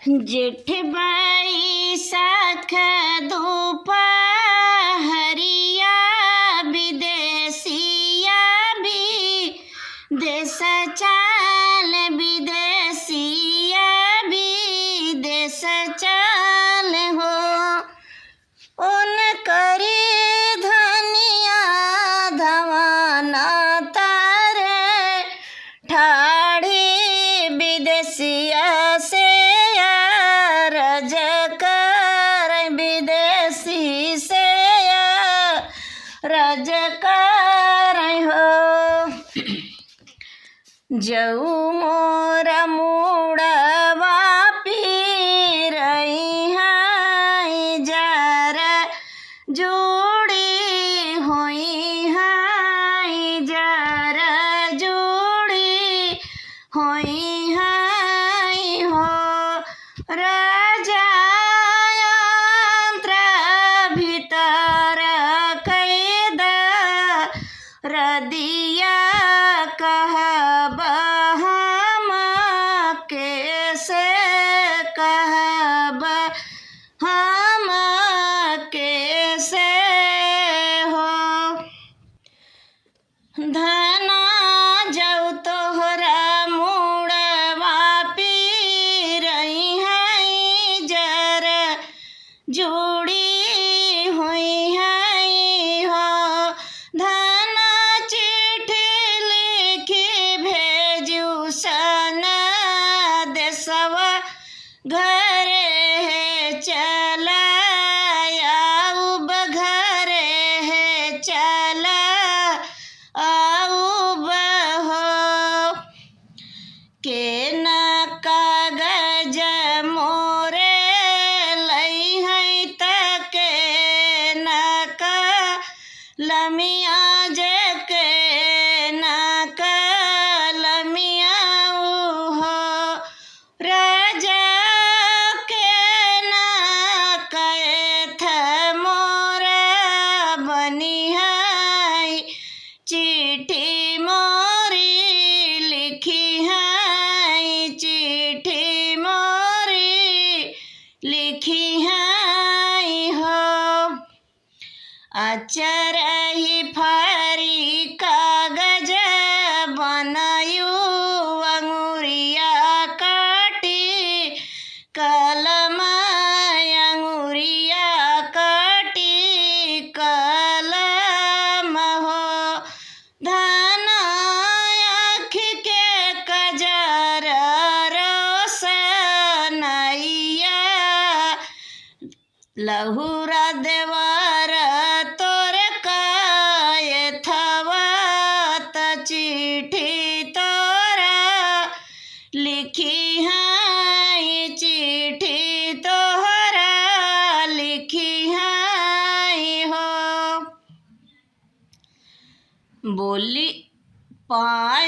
जेठ बैसाख दोपहरिया विदेशिया विदेश चाल विदेशिया विदेश चाल हो उन करी धनिया धवाना तारे ठाड़ी विदेशिया से रज कर विदेशी से रज कर हो जऊ मोर मुड़वा पीरई है जर जोड़ी होई है जर जोड़ी होई है हो राजायंत्र भीतर कैद रदिया कहब हम कैसे कहब हम कैसे हो धना जऊ तोहरा मुड़वा पीरई है जर जोड़ी हुई है हो धना चिट्ठी लिखी भेजू सन देसवा घरे है चला आऊब घरे है चला आऊब हो के न कागज मोरे लई है तके न कलमिया जे के न कलमिया हो राजा के न कैथ मोरे बनी है चिट्ठी मोरी लिखी है चिट्ठी मोरी लिखी है हो अचरही फरी कागज बनायू अंगुरिया काटी कलम अंगुरिया काटी कलम हो धना आँख के कजर रोशनैया लहुरा देवर तोर काये थवत चिट्ठी तोरा लिखी है चिट्ठी तोहरा लिखी है हो बोली पाए